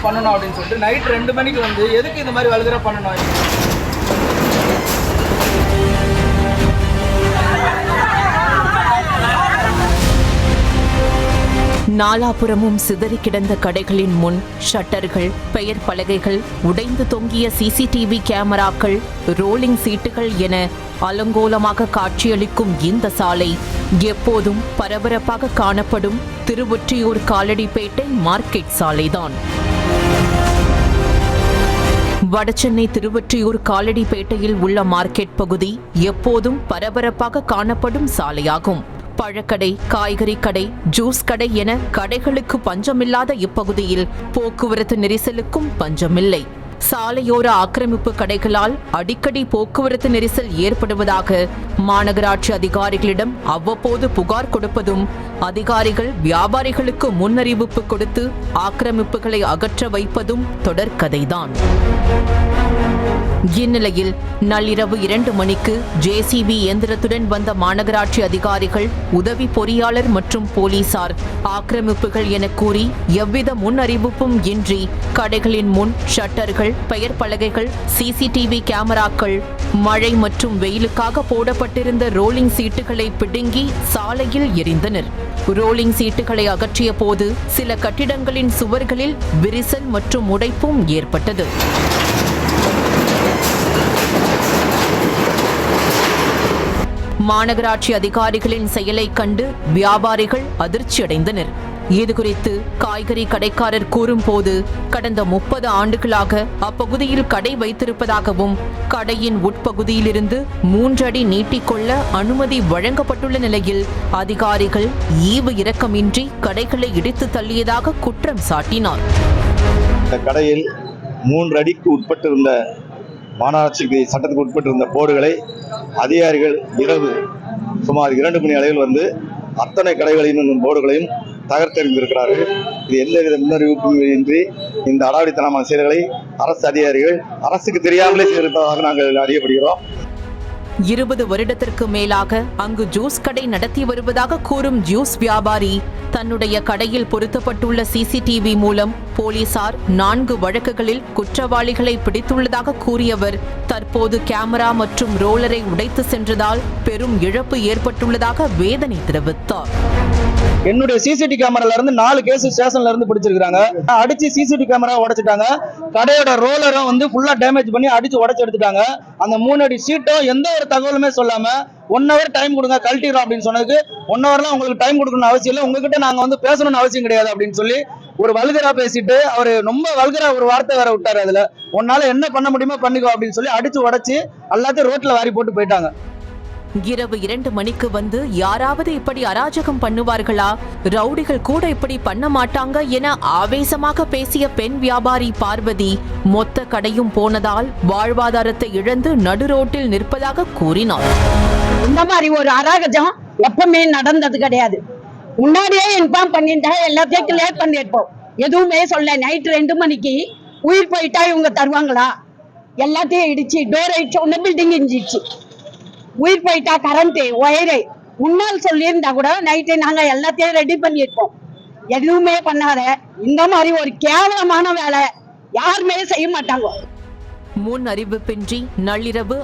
பண்ணணும் அப்படின்னு சொல்லிட்டு நைட் 2 மணிக்கு வந்து எதுக்கு இந்த மாதிரி வல்கரா பண்ணணும்? நாலாபுரமும் சிதறி கிடந்த கடைகளின் முன் ஷட்டர்கள், பெயர் பலகைகள், உடைந்து தொங்கிய சிசிடிவி கேமராக்கள், ரோலிங் சீட்டுகள் என அலங்கோலமாக காட்சியளிக்கும் இந்த சாலை எப்போதும் பரபரப்பாக காணப்படும் திருவொற்றியூர் காலடிப்பேட்டை மார்க்கெட் சாலைதான். வடசென்னை திருவொற்றியூர் காலடிப்பேட்டையில் உள்ள மார்க்கெட் பகுதி எப்போதும் பரபரப்பாக காணப்படும் சாலையாகும். பழக்கடை, காய்கறி கடை, ஜூஸ் கடை என கடைகளுக்கு பஞ்சமில்லாத இப்பகுதியில் போக்குவரத்து நெரிசலுக்கும் பஞ்சமில்லை. சாலையோர ஆக்கிரமிப்பு கடைகளால் அடிக்கடி போக்குவரத்து நெரிசல் ஏற்படுவதாக மாநகராட்சி அதிகாரிகளிடம் அவ்வப்போது புகார் கொடுப்பதும் அதிகாரிகள் வியாபாரிகளுக்கு முன்னறிவிப்பு கொடுத்து ஆக்கிரமிப்புகளை அகற்ற வைப்பதும் தொடர்கதைதான். இந்நிலையில் நள்ளிரவு 2 மணிக்கு ஜேசிபி இயந்திரத்துடன் வந்த மாநகராட்சி அதிகாரிகள், உதவி பொறியாளர் மற்றும் போலீசார் ஆக்கிரமிப்புகள் என கூறி எவ்வித முன்னறிவிப்பும் இன்றி கடைகளின் முன் ஷட்டர்கள், பெயர் பலகைகள், சிசிடிவி கேமராக்கள், மழை மற்றும் வெயிலுக்காக போடப்பட்டிருந்த ரோலிங் சீட்டுகளை பிடுங்கி சாலையில் எறிந்தனர். ரோலிங் சீட்டுகளை அகற்றிய போது சில கட்டிடங்களின் சுவர்களில் விரிசல் மற்றும் உடைப்பும் ஏற்பட்டது. மாநகராட்சி அதிகாரிகளின் செயலை கண்டு வியாபாரிகள் அதிர்ச்சியடைந்தனர். இதுகுறித்து காய்கறி கடைக்காரர் கூறும்போது, கடந்த 30 ஆண்டுகளாக அப்பகுதியில் கடை வைத்திருப்பதாகவும் கடையின் உட்பகுதியிலிருந்து 3 அடி நீட்டிக்கொள்ள அனுமதி வழங்கப்பட்டுள்ள நிலையில் அதிகாரிகள் ஈவு இரக்கமின்றி கடைகளை இடித்து தள்ளியதாக குற்றம் சாட்டினார். இந்த கடையில் 3 அடிக்கு உட்பட்டிருந்த மாநகராட்சிக்கு சட்டத்துக்கு உட்பட்டிருந்த போர்டுகளை அதிகாரிகள் இரவு சுமார் 2 மணி அளவில் வந்து அத்தனை கடைகளின் போர்டுகளையும் தகர்த்தெறிந்திருக்கிறார்கள். இது எந்தவித முன்னறிவிப்பும் இன்றி இந்த அடாவடித்தனமான செயல்களை அரசு அதிகாரிகள் அரசுக்கு தெரியாமலே செய்திருப்பதாக நாங்கள் அறியப்படுகிறோம். 20 வருடத்திற்கு மேலாக அங்கு ஜூஸ் கடை நடத்தி வருவதாக கூறும் ஜூஸ் வியாபாரி, தன்னுடைய கடையில் பொருத்தப்பட்டுள்ள சிசிடிவி மூலம் போலீசார் 4 வழக்குகளில் குற்றவாளிகளை பிடித்துள்ளதாக கூறியவர், தற்போது கேமரா மற்றும் ரோலரை உடைத்து சென்றதால் பெரும் இழப்பு ஏற்பட்டுள்ளதாக வேதனை தெரிவித்தார். என்னுடைய சிசிடிவி கேமரால இருந்து 4 கேஸ் ஸ்டேஷன்ல இருந்து பிடிச்சிருக்காங்க. அடிச்சு சிசிடிவி கேமரா உடைச்சிட்டாங்க. கடையோட ரோலரும் வந்து ஃபுல்லா டேமேஜ் பண்ணி அடிச்சு உடைச்சு எடுத்துட்டாங்க. அந்த 3 அடி சீட்டும் எந்த ஒரு தகவலுமே சொல்லாம 1 hour டைம் கொடுங்க கழட்டிடுறோம் அப்படின்னு சொன்னதுக்கு 1 hourலாம் உங்களுக்கு டைம் கொடுக்கணும்னு அவசியம் இல்லை, உங்ககிட்ட நாங்க வந்து பேசணும்னு அவசியம் கிடையாது அப்படின்னு சொல்லி ஒரு வல்கரா பேசிட்டு அவரு ரொம்ப வல்கரா ஒரு வார்த்தை வேற விட்டாரு. அதுல உன்னால என்ன பண்ண முடியுமோ பண்ணிக்கோ அப்படின்னு சொல்லி அடிச்சு உடைச்சு எல்லாத்தையும் ரோட்ல வாரி போட்டு போயிட்டாங்க. இரவு 2 மணிக்கு வந்து யாராவது இப்படி அராஜகம் பண்ணுவார்களா? ரவுடிகள் கூட இப்படி பண்ண மாட்டாங்க என ஆவேசமாக பேசிய பெண் வியாபாரி பார்வதி, மொத்த கடையும் போனதால் வாழ்வாதாரத்தை இழந்து நடு ரோட்டில் நிற்பதாக கூறினார். இந்த மாதிரி ஒரு அராஜகம் எப்பவுமே நடந்தது கிடையாது. முன்னாடியே இன்ஃபார்ம் பண்ணிட்டா எல்லாத்தையும் கிளியர் பண்ணிருப்போம். எதுவுமே சொல்ல. நைட் 2 மணிக்கு உயிர் போயிட்டா இவங்க தருவாங்களா? எல்லாத்தையும் இடிச்சு டோர் அடிச்சு ஒன்னு பில்டிங் இடிச்சிச்சு. உயிர் போயிட்டா கரண்ட் ஒயரை முன்னால் சொல்லியிருந்தா கூட நைட்டு நாங்க எல்லாத்தையும் ரெடி பண்ணியிருப்போம். எதுவுமே பண்ணாத இந்த மாதிரி ஒரு கேவலமான வேலை யாருமே செய்ய மாட்டாங்க. முன் அறிவிப்பின்றி நள்ளிரவு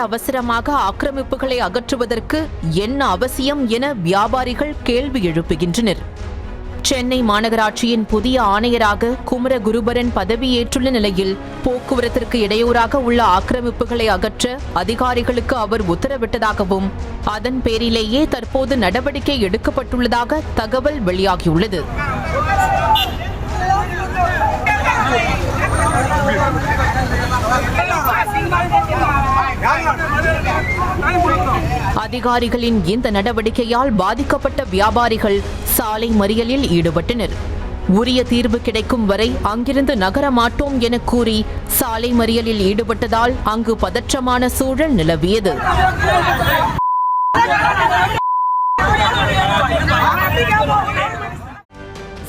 அவசரமாக ஆக்கிரமிப்புகளை அகற்றுவதற்கு என்ன அவசியம் என வியாபாரிகள் கேள்வி எழுப்புகின்றனர். சென்னை மாநகராட்சியின் புதிய ஆணையராக குமரகுருபரன் பதவியேற்றுள்ள நிலையில் போக்குவரத்திற்கு இடையூறாக உள்ள ஆக்கிரமிப்புகளை அகற்ற அதிகாரிகளுக்கு அவர் உத்தரவிட்டதாகவும் அதன் பேரிலேயே தற்போது நடவடிக்கை எடுக்கப்பட்டுள்ளதாக தகவல் வெளியாகியுள்ளது. அதிகாரிகளின் இந்த நடவடிக்கையால் பாதிக்கப்பட்ட வியாபாரிகள் சாலை மறியலில் ஈடுபட்டனர். உரிய தீர்வு கிடைக்கும் வரை அங்கிருந்து நகர மாட்டோம் என கூறி சாலை மறியலில் ஈடுபட்டதால் அங்கு பதற்றமான சூழல் நிலவியது.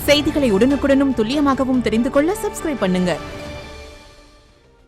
செய்திகளை உடனுக்குடனும் துல்லியமாகவும் தெரிந்து கொள்ள சப்ஸ்கிரைப் பண்ணுங்க.